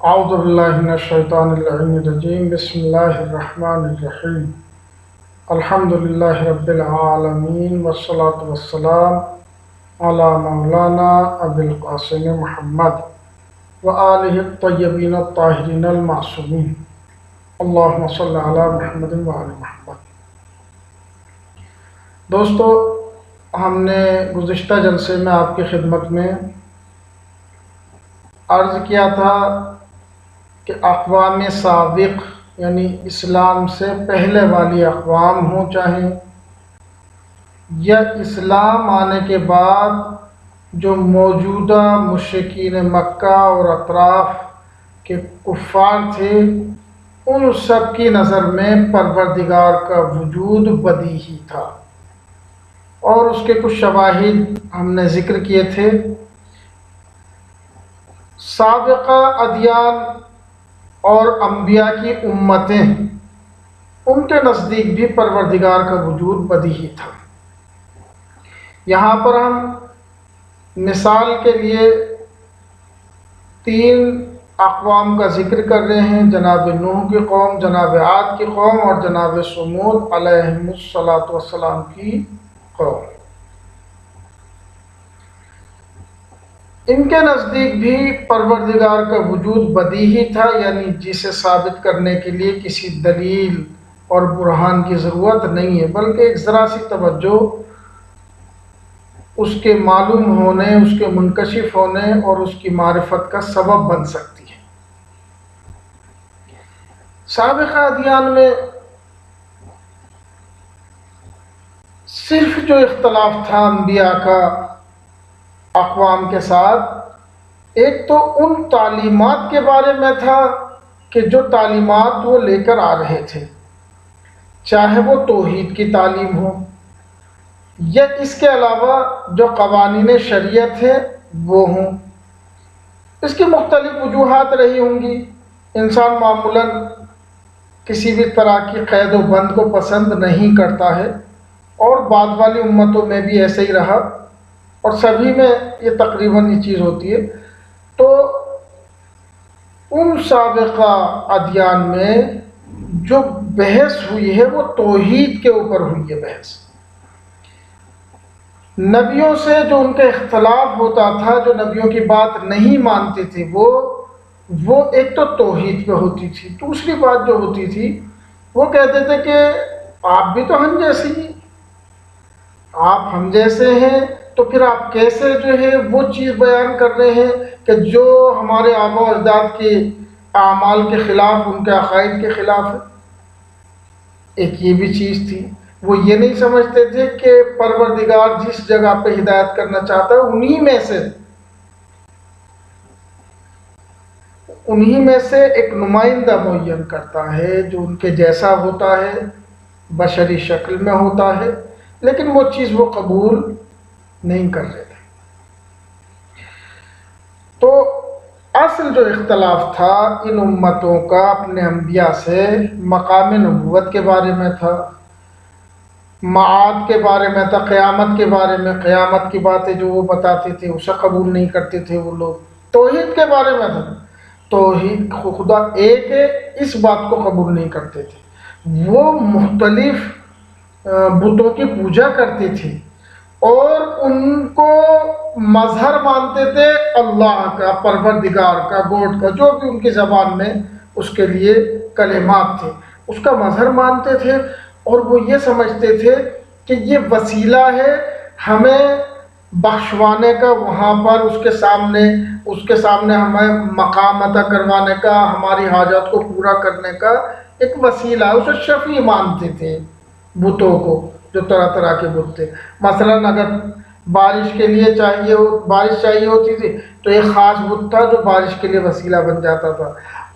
اعوذ باللہ من الشیطان اللعین الرجیم بسم اللہ الرحمن الرحیم الحمد للہ رب العالمین والصلاة والسلام علی مولانا ابی القاسم محمد وآلہ الطیبین الطاہرین المعصومین اللہم صلی علی محمد وآل محمد۔ دوستو، ہم نے گزشتہ جلسے میں آپ کی خدمت میں عرض کیا تھا کہ اقوام سابق یعنی اسلام سے پہلے والی اقوام ہوں چاہیں یا اسلام آنے کے بعد جو موجودہ مشرکین مکہ اور اطراف کے کفار تھے، ان سب کی نظر میں پروردگار کا وجود بدیہی تھا، اور اس کے کچھ شواہد ہم نے ذکر کیے تھے۔ سابقہ ادیان اور انبیاء کی امتیں، ان کے نزدیک بھی پروردگار کا وجود بدیہی تھا۔ یہاں پر ہم مثال کے لیے 3 اقوام کا ذکر کر رہے ہیں، جناب نوح کی قوم، جناب عاد کی قوم اور جناب سمود علیہم الصلاۃ والسلام کی قوم۔ ان کے نزدیک بھی پروردگار کا وجود بدیہی تھا، یعنی جسے ثابت کرنے کے لیے کسی دلیل اور برہان کی ضرورت نہیں ہے، بلکہ ایک ذرا سی توجہ اس کے معلوم ہونے، اس کے منکشف ہونے اور اس کی معرفت کا سبب بن سکتی ہے۔ سابقہ ادیان میں صرف جو اختلاف تھا انبیاء کا اقوام کے ساتھ، ایک تو ان تعلیمات کے بارے میں تھا کہ جو تعلیمات وہ لے کر آ رہے تھے، چاہے وہ توحید کی تعلیم ہو یا اس کے علاوہ جو قوانین شریعت ہے وہ ہوں۔ اس کی مختلف وجوہات رہی ہوں گی۔ انسان معمولاً کسی بھی طرح کی قید و بند کو پسند نہیں کرتا ہے، اور بعد والی امتوں میں بھی ایسے ہی رہا، اور سبھی میں یہ تقریباً یہ چیز ہوتی ہے۔ تو ان سابقہ ادیان میں جو بحث ہوئی ہے وہ توحید کے اوپر ہوئی ہے بحث۔ نبیوں سے جو ان کا اختلاف ہوتا تھا، جو نبیوں کی بات نہیں مانتے تھے، وہ ایک تو توحید پہ ہوتی تھی۔ دوسری بات جو ہوتی تھی، وہ کہتے تھے کہ آپ بھی تو ہم جیسے ہی، آپ ہم جیسے ہیں، تو پھر آپ کیسے جو ہے وہ چیز بیان کر رہے ہیں کہ جو ہمارے آباء و اجداد کے اعمال کے خلاف، ان کے عقائد کے خلاف ہے۔ ایک یہ بھی چیز تھی، وہ یہ نہیں سمجھتے تھے کہ پروردگار جس جگہ پہ ہدایت کرنا چاہتا ہے انہی میں سے ایک نمائندہ معین کرتا ہے جو ان کے جیسا ہوتا ہے، بشری شکل میں ہوتا ہے، لیکن وہ چیز وہ قبول نہیں کر رہے تھے۔ تو اصل جو اختلاف تھا ان امتوں کا اپنے انبیاء سے مقام نبوت کے بارے میں تھا، معاد کے بارے میں تھا، قیامت کے بارے میں، قیامت کی باتیں جو وہ بتاتے تھے اسے قبول نہیں کرتے تھے وہ لوگ۔ توحید کے بارے میں تھا، توحید خدا ایک ہے اس بات کو قبول نہیں کرتے تھے۔ وہ مختلف بتوں کی پوجا کرتے تھے اور ان کو مظہر مانتے تھے اللہ کا، پروردگار کا، گوڈ کا، جو بھی ان کی زبان میں اس کے لیے کلمات تھے، اس کا مظہر مانتے تھے، اور وہ یہ سمجھتے تھے کہ یہ وسیلہ ہے ہمیں بخشوانے کا، وہاں پر اس کے سامنے ہمیں مقام عطا کروانے کا، ہماری حاجات کو پورا کرنے کا ایک وسیلہ، اسے شفیع مانتے تھے بتوں کو، جو طرح طرح کے بت تھے۔ مثلاً اگر بارش کے لیے بارش چاہیے ہوتی تھی تو ایک خاص بت تھا جو بارش کے لیے وسیلہ بن جاتا تھا۔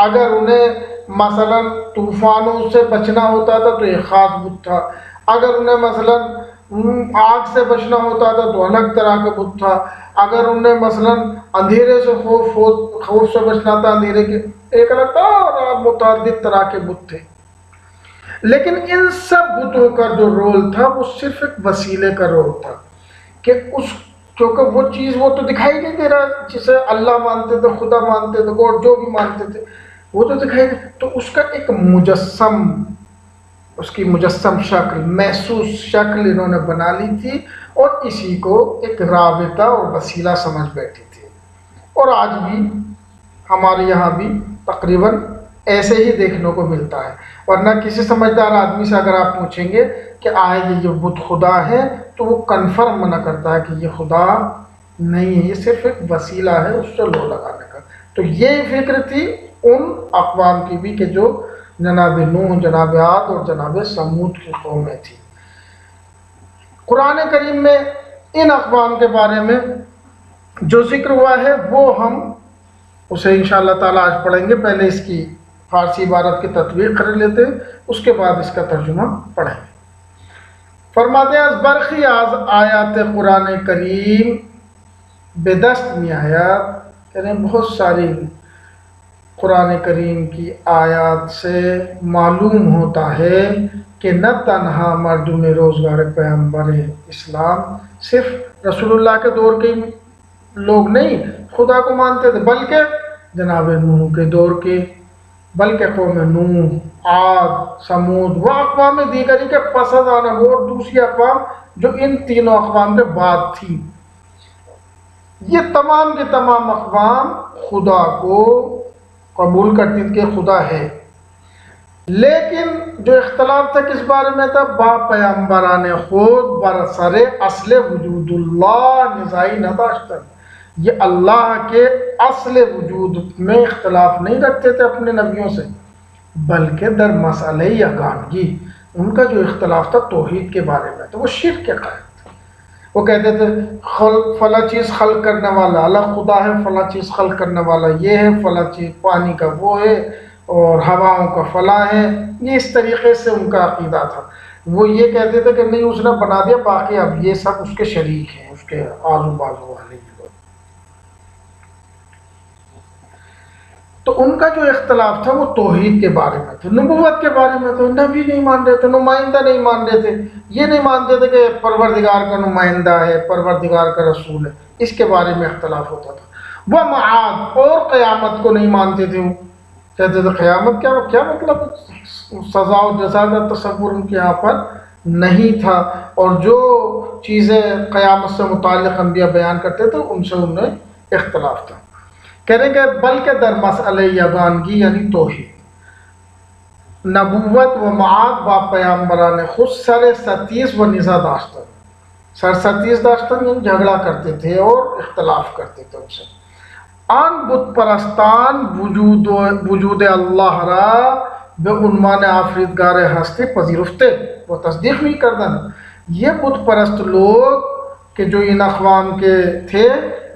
اگر انہیں مثلاً طوفانوں سے بچنا ہوتا تھا تو ایک خاص بت تھا۔ اگر انہیں مثلاً آگ سے بچنا ہوتا تھا تو الگ طرح کا بت تھا۔ اگر انہیں مثلاً اندھیرے سے خوف سے بچنا تھا، اندھیرے کے ایک الگ تھا، اور متعدد طرح کے بت تھے۔ لیکن ان سب بتوں کا جو رول تھا وہ صرف ایک وسیلے کا رول تھا، کہ کیونکہ وہ چیز وہ تو دکھائی نہیں دے رہا، جسے اللہ مانتے تھے، خدا مانتے تھے، گوڈ جو بھی مانتے تھے وہ تو دکھائی دے، تو اس کا ایک مجسم، اس کی مجسم شکل، محسوس شکل انہوں نے بنا لی تھی اور اسی کو ایک رابطہ اور وسیلہ سمجھ بیٹھی تھی۔ اور آج بھی ہمارے یہاں بھی تقریباً ایسے ہی دیکھنے کو ملتا ہے، ورنہ کسی سمجھدار آدمی سے اگر آپ پوچھیں گے کہ آئے یہ بت خدا ہے تو وہ کنفرم منع کرتا ہے کہ یہ خدا نہیں ہے، یہ صرف ایک وسیلہ ہے اس سے لو لگانے کا۔ تو یہ فکر تھی ان اقوام کی بھی کہ جو جناب نوح، جناب عاد اور جناب سمود کی قومیں تھی۔ قرآن کریم میں ان اقوام کے بارے میں جو ذکر ہوا ہے وہ ہم اسے انشاءاللہ تعالیٰ آج پڑھیں گے۔ پہلے اس کی فارسی عبارت کی تطبیق کر لیتے ہیں، اس کے بعد اس کا ترجمہ پڑھیں گے۔ فرماتے ہیں از برخی از آیات قرآن کریم بے دست می آیات، یعنی بہت ساری قرآن کریم کی آیات سے معلوم ہوتا ہے کہ نہ تنہا مردم روزگار پیغمبر اسلام صرف رسول اللہ کے دور کے لوگ نہیں خدا کو مانتے تھے، بلکہ جناب نوح کے دور کے، بلکہ قوم نوح، عاد، سمود و اقوام دیگری کے پس از آن وہ اور دوسری اقوام جو ان تینوں اقوام کے بعد تھی، یہ تمام کے تمام اقوام خدا کو قبول کرتی تھی کہ خدا ہے، لیکن جو اختلاف تھا کس بارے میں تھا؟ با پیغمبران خود برسر اصل وجود اللہ نزاعی نہ داشتن، یہ اللہ کے اصل وجود میں اختلاف نہیں رکھتے تھے اپنے نبیوں سے، بلکہ در مسئلہ یگانگی ان کا جو اختلاف تھا توحید کے بارے میں تو وہ شرک کے قائل تھے۔ وہ کہتے تھے فلاں چیز خلق کرنے والا اللہ خدا ہے، فلاں چیز خلق کرنے والا یہ ہے، فلاں چیز پانی کا وہ ہے اور ہواؤں کا فلاں ہے، یہ اس طریقے سے ان کا عقیدہ تھا۔ وہ یہ کہتے تھے کہ نہیں اس نے بنا دیا، باقی اب یہ سب اس کے شریک ہیں، اس کے آزو بازو والے لوگ۔ تو ان کا جو اختلاف تھا وہ توحید کے بارے میں تھا، نبوت کے بارے میں تھا، نبی نہیں مان رہے تھے، نمائندہ نہیں مان رہے تھے، یہ نہیں مانتے تھے کہ پروردگار کا نمائندہ ہے، پروردگار کا رسول ہے، اس کے بارے میں اختلاف ہوتا تھا۔ وہ معاد اور قیامت کو نہیں مانتے تھے، وہ کہتے تھے قیامت کیا مطلب سزا و جزا کا تصور ان کے یہاں پر نہیں تھا، اور جو چیزیں قیامت سے متعلق انبیاء بیان کرتے تھے ان سے انہیں اختلاف تھا۔ کہہ رہے کہ بلکہ در مسئلہ یگانگی یعنی توحید، نبوت و معاد با پیامبران خود سر ستیز و نزا داشتن، سر ستیز داشتن یعنی جھگڑا کرتے تھے اور اختلاف کرتے تھے ان سے۔ آن بت پرستان وجود اللہ را به عنوان آفریدگار ہستی پذیرفتے و تصدیق نہیں کردن، یہ بت پرست لوگ کہ جو ان اقوام کے تھے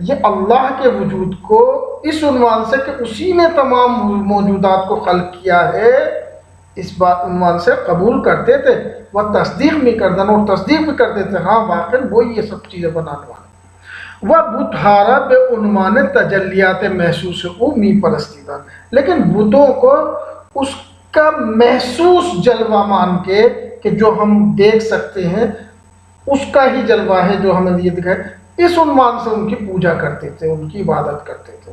یہ اللہ کے وجود کو اس عنوان سے کہ اسی نے تمام موجودات کو خلق کیا ہے اس بات عنوان سے قبول کرتے تھے، وہ تصدیق نہیں کردن اور تصدیق بھی کرتے تھے ہاں واقعی وہی یہ سب چیزیں بنانے والا۔ وہ بتہارا بے عنوان تجلیات محسوس او می پرستیدہ، لیکن بتوں کو اس کا محسوس جلوہ مان کے کہ جو ہم دیکھ سکتے ہیں اس کا ہی جلوہ ہے جو ہمیں یہ دکھائے، اس عنوان سے ان کی پوجا کرتے تھے، ان کی عبادت کرتے تھے۔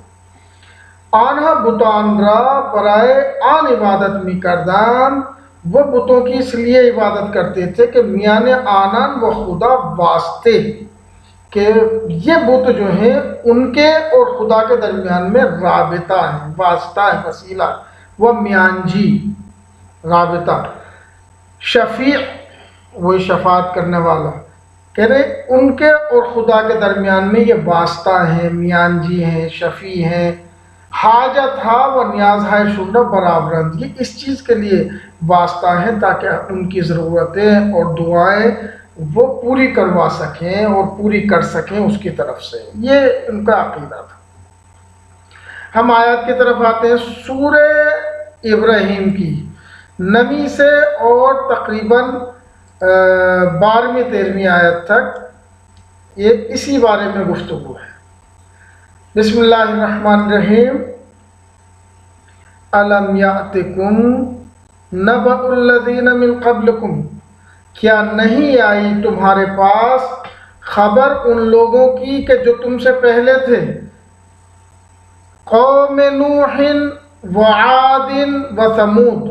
آنہا بتان را برائے آن عبادت می کردان، وہ بتوں کی اس لیے عبادت کرتے تھے کہ میان آنان و خدا واسطے، کہ یہ بت جو ہیں ان کے اور خدا کے درمیان میں رابطہ ہے، واسطہ ہے، وسیلہ، وہ میانجی رابطہ، شفیع وہی شفاعت کرنے والا، کہہ رہے ان کے اور خدا کے درمیان میں یہ واسطہ ہیں، میانجی ہیں، شفیع ہیں، حاجت ہا و نیاز ہائے شنڈا برابرند، یہ اس چیز کے لیے واسطہ ہیں تاکہ ان کی ضرورتیں اور دعائیں وہ پوری کروا سکیں اور پوری کر سکیں اس کی طرف سے، یہ ان کا عقیدہ تھا۔ ہم آیات کی طرف آتے ہیں، سورہ ابراہیم کی 9 سے اور تقریباً 12ویں 13ویں آیت تک یہ اسی بارے میں گفتگو ہے۔ بسم اللہ الرحمن الرحیم۔ الم یاتکم نبأ الذین من قبلکم، کیا نہیں آئی تمہارے پاس خبر ان لوگوں کی کہ جو تم سے پہلے تھے، قوم نوح و عاد و ثمود،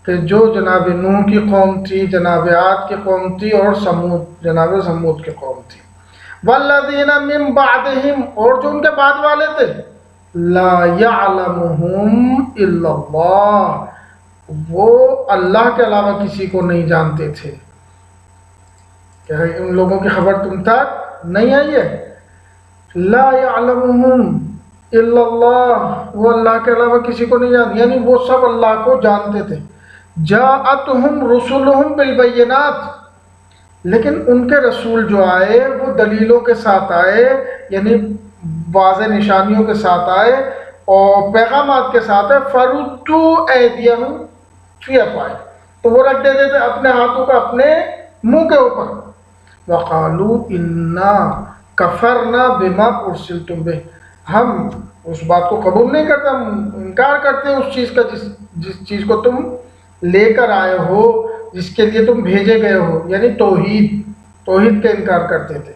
کہ جو جناب نوح کی قوم تھی، جناب عاد کی قوم تھی، اور جناب سمود کی قوم تھی، والذین من بعدہم، اور جو ان کے بعد والے تھے، لا یعلمہم الا اللہ، وہ اللہ کے علاوہ کسی کو نہیں جانتے تھے۔ کہ ان لوگوں کی خبر تم تک نہیں آئی ہے؟ لا یعلمہم الا اللہ، وہ اللہ کے علاوہ کسی کو نہیں جانتے، یعنی وہ سب اللہ کو جانتے تھے۔ جاءتہم رسلہم بالبینات، لیکن ان کے رسول جو آئے وہ دلیلوں کے ساتھ آئے، یعنی واضح نشانیوں کے ساتھ آئے اور پیغامات کے ساتھ آئے۔ فردوا ایدیہم فی افواہہم، تو وہ رکھ دیتے تھے اپنے ہاتھوں کا اپنے منہ کے اوپر۔ وقالوا انا کفرنا بما ارسلتم بہ، ہم اس بات کو قبول نہیں کرتے، ہم انکار کرتے ہیں اس چیز کا جس چیز کو تم لے کر آئے ہو، جس کے لیے تم بھیجے گئے ہو، یعنی توحید کا انکار کرتے تھے۔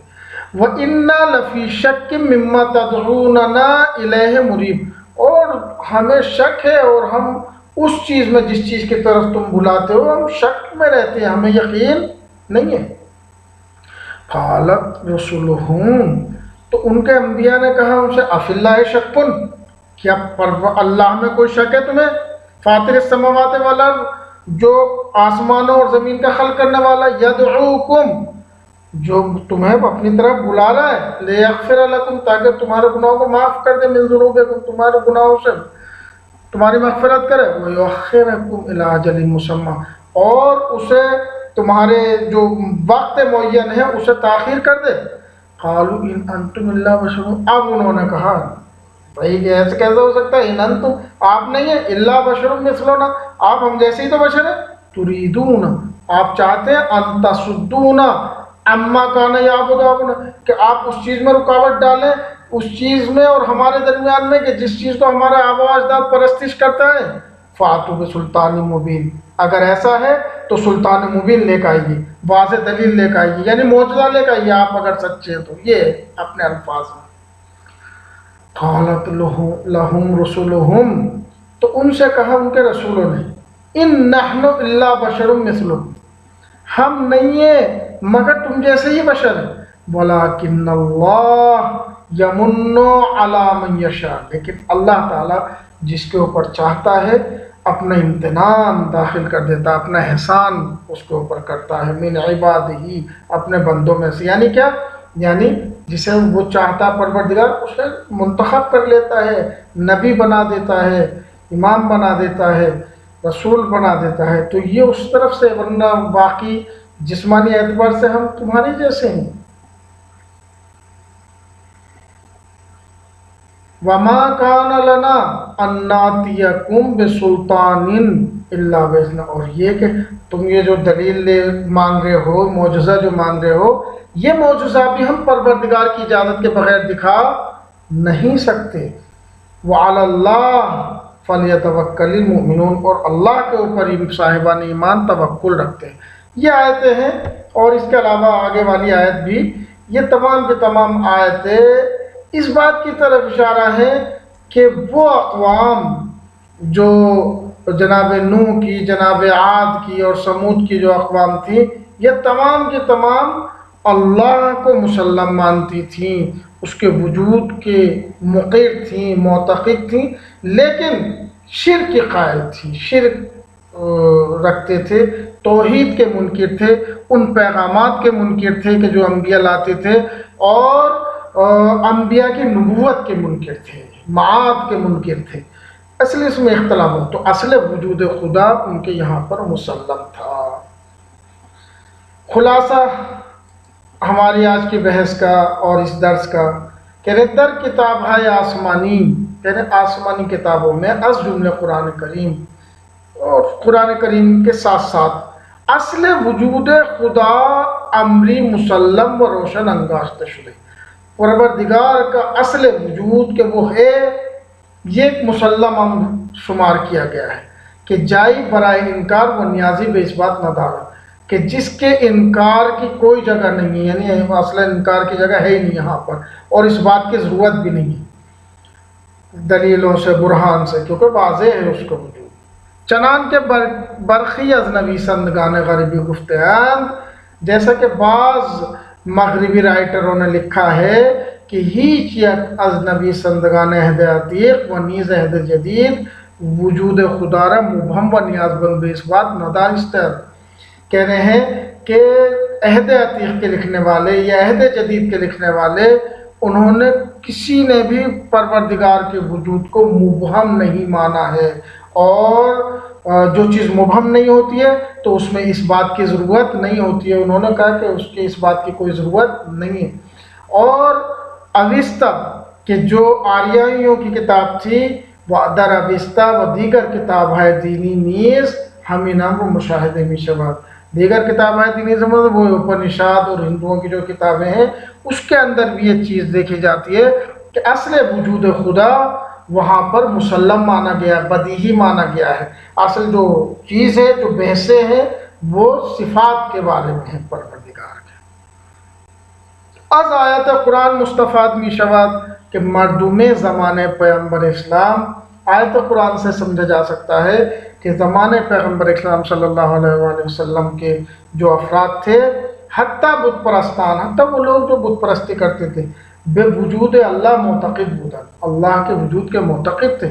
وَإِنَّا لَفِي شَكٍّ مِّمَّا تَدْعُونَنَا إِلَيْهِ مُرِيبٍ، اور ہمیں شک ہے، اور ہم اس چیز میں جس چیز کی طرف تم بلاتے ہو ہم شک میں رہتے ہیں، ہمیں یقین نہیں ہے۔ قالت رسلہم، تو ان کے انبیاء نے کہا ان سے، افی اللہ شک، کیا اللہ میں کوئی شک ہے تمہیں؟ فاطر السماوات والارض، جو آسمانوں اور زمین کا خلق کرنے والا، یدعوکم، جو تمہیں اپنی طرف بلا رہا ہے، لیغفر لکم، تاکہ تمہارے گناہوں کو معاف کر دے، من ذنوبکم، تمہارے گناہوں سے تمہاری مغفرت کرے، ویؤخرکم الی اجل مسمی، اور اسے تمہارے جو وقت معین ہے اسے تاخیر کر دے۔ قالوا ان انتم الا بشر، اب انہوں نے کہا بھائی کہ ایسے کیسے ہو سکتا ہے، ان انتم، آپ نہیں ہیں، الا بشر مثلنا، آپ ہم جیسے ہی تو بشر ہیں، تريدون، آپ چاہتے ہیں، ان تصدونا عما کان یعبد آباؤنا، کہ آپ اس چیز میں رکاوٹ ڈالیں، اس چیز میں اور ہمارے درمیان میں کہ جس چیز کو ہمارا آبا و اجداد پرستش کرتا ہے۔ فاتوا بسلطان مبین، اگر ایسا ہے تو سلطان مبین لے کے آئیے، واضح دلیل لے کے آئیے، یعنی معجزہ لے کے آئیے آپ اگر سچے ہیں تو، یہ اپنے الفاظ میں۔ قالت لہم رسلہم، تو ان سے کہا ان کے رسولوں نے، ان نحن الا بشر مثلکم، ہم نہیں ہیں مگر تم جیسے ہی بشر ہیں، ولکن اللہ یمن علی من یشاء، لیکن اللہ تعالیٰ جس کے اوپر چاہتا ہے اپنا امتنان داخل کر دیتا، اپنا احسان اس کے اوپر کرتا ہے، من عبادہ، اپنے بندوں میں سے، یعنی کیا، یعنی جسے وہ چاہتا پروردگار اسے منتخب کر لیتا ہے، نبی بنا دیتا ہے، امام بنا دیتا ہے، رسول بنا دیتا ہے، تو یہ اس طرف سے، ورنہ باقی جسمانی اعتبار سے ہم تمہاری جیسے ہیں۔ وَمَا كَانَ لَنَا أَن نَّأْتِيَكُم بِسُلْطَانٍ إِلَّا بِإِذْنِ، اور یہ کہ تم یہ جو دلیل مانگ رہے ہو، معجزہ جو مانگ رہے ہو، یہ معجزہ بھی ہم پروردگار کی اجازت کے بغیر دکھا نہیں سکتے۔ وَعَلَى اللَّهِ فَلْيَتَوَكَّلِ الْمُؤْمِنُونَ، اور اللہ کے اوپر صاحبان ایمان توکل رکھتے ہیں۔ یہ آیتیں ہیں، اور اس کے علاوہ آگے والی آیت بھی، یہ تمام کے تمام آیتیں اس بات کی طرف اشارہ ہے کہ وہ اقوام جو جناب نوح کی، جناب عاد کی اور سمود کی جو اقوام تھیں، یہ تمام کی تمام اللہ کو مسلم مانتی تھیں، اس کے وجود کے مقر تھیں، معتقد تھیں، لیکن شرک کی قائل تھیں، شرک رکھتے تھے، توحید کے منکر تھے، ان پیغامات کے منکر تھے کہ جو انبیاء لاتے تھے، اور انبیاء کی نبوت کے منکر تھے، معاد کے منکر تھے۔ اصل اس میں اختلاف ہو، تو اصل وجود خدا ان کے یہاں پر مسلم تھا۔ خلاصہ ہماری آج کی بحث کا اور اس درس کا، کہ در کتاب ہے آسمانی، یعنی آسمانی کتابوں میں از جملہ قرآن کریم، اور قرآن کریم کے ساتھ ساتھ اصل وجود خدا امری مسلم و روشن انگاشت شدہ، پروردگار کا اصل وجود کہ وہ ہے، یہ ایک مسلم شمار کیا گیا ہے، کہ جائی برائے انکار و نیازی بے اس بات ندارہ، کہ جس کے انکار کی کوئی جگہ نہیں ہے، یعنی اصلا انکار کی جگہ ہے ہی نہیں یہاں پر، اور اس بات کی ضرورت بھی نہیں ہے دلیلوں سے برہان سے، کیونکہ واضح ہے اس کا وجود۔ چنان کے برخی از نویسندگان غربی گفتیان، جیسا کہ بعض مغربی رائٹروں نے لکھا ہے کہ ہیچ یک از نویسندگان عہد عتیق و نیز عہد جدید وجود خدا را مبہم و نیاز بند به اثبات ندانستند، کہہ رہے ہیں کہ عہد عتیق کے لکھنے والے یا عہد جدید کے لکھنے والے، انہوں نے کسی نے بھی پروردگار کے وجود کو مبہم نہیں مانا ہے، اور جو چیز مبہم نہیں ہوتی ہے تو اس میں اس بات کی ضرورت نہیں ہوتی ہے، انہوں نے کہا کہ اس کی اس بات کی کوئی ضرورت نہیں ہے۔ اور اوستا کہ جو آریائیوں کی کتاب تھی، وہ در اوستا و دیگر کتاب ہے دینی نیز ہمیں نام و مشاہدے میں شباب، دیگر کتاب ہے دینی زمان وہ اپنشاد اور ہندوؤں کی جو کتابیں ہیں اس کے اندر بھی یہ چیز دیکھی جاتی ہے کہ اصل وجود خدا وہاں پر مسلم مانا گیا، بدیہی مانا گیا ہے۔ اصل جو چیز ہے، جو بحثیں ہیں، وہ صفات کے بارے میں ہیں پروردگار کے۔ از آیت قرآن مستفاد می شود کہ مردم زمانے پیغمبر اسلام، آیت قرآن سے سمجھا جا سکتا ہے کہ زمانے پیغمبر اسلام صلی اللہ علیہ وآلہ وسلم کے جو افراد تھے، حتیٰ بت پرستان، حتیٰ وہ لوگ جو بت پرستی کرتے تھے، بے وجود اللہ معتقد بودن، اللہ کے وجود کے معتقد تھے۔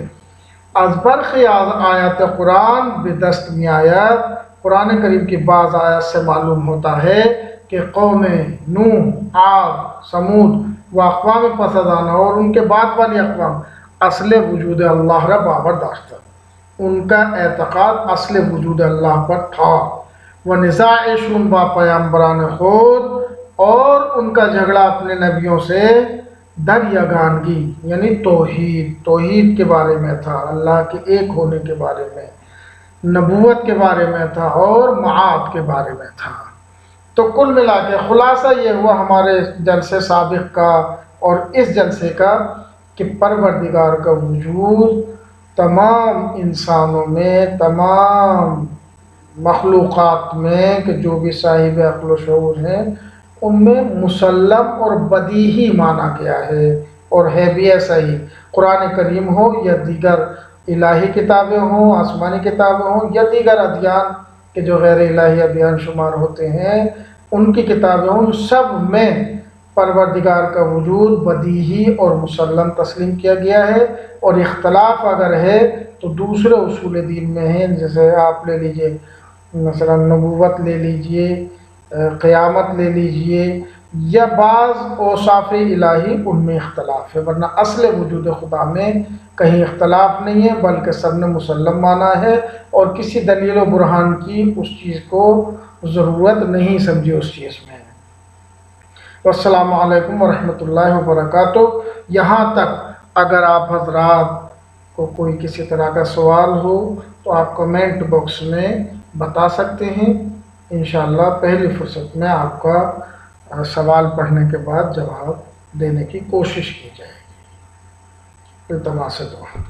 از برخی آیات قرآن بدست می آیت، قرآن کریم کی بعض آیات سے معلوم ہوتا ہے کہ قوم نوح، عاد، سمود و اقوام پس از آن اور ان کے بعد والی اقوام اصل وجود اللہ را باور داشتہ، ان کا اعتقاد اصل وجود اللہ پر تھا۔ وہ نزاعشون با پیامبران خود، اور ان کا جھگڑا اپنے نبیوں سے در یگانگی یعنی توحید کے بارے میں تھا، اللہ کے ایک ہونے کے بارے میں، نبوت کے بارے میں تھا، اور معاد کے بارے میں تھا۔ تو کل ملا کے خلاصہ یہ ہوا ہمارے جلسے سابق کا اور اس جلسے کا کہ پروردگار کا وجود تمام انسانوں میں، تمام مخلوقات میں کہ جو بھی صاحب عقل و شعور ہیں، ان میں مسلم اور بدیہی مانا گیا ہے، اور ہے بھی ایسا ہی، قرآن کریم ہو یا دیگر الہی کتابیں ہوں، آسمانی کتابیں ہوں، یا دیگر ادیان کہ جو غیر الہی ادیان شمار ہوتے ہیں، ان کی کتابیں ہوں، سب میں پروردگار کا وجود بدیہی اور مسلم تسلیم کیا گیا ہے، اور اختلاف اگر ہے تو دوسرے اصول دین میں ہیں، جیسے آپ لے لیجئے مثلا نبوت لے لیجئے، قیامت لے لیجئے، یا بعض اوصاف الہی ان میں اختلاف ہے، ورنہ اصل وجود خدا میں کہیں اختلاف نہیں ہے، بلکہ سب نے مسلم مانا ہے، اور کسی دلیل و برہان کی اس چیز کو ضرورت نہیں سمجھی اس چیز میں۔ والسلام علیکم ورحمۃ اللہ وبرکاتہ۔ یہاں تک اگر آپ حضرات کو کوئی کسی طرح کا سوال ہو تو آپ کمنٹ باکس میں بتا سکتے ہیں، انشاءاللہ پہلی فرصت میں آپ کا سوال پڑھنے کے بعد جواب دینے کی کوشش کی جائے گی۔ التماس دعا۔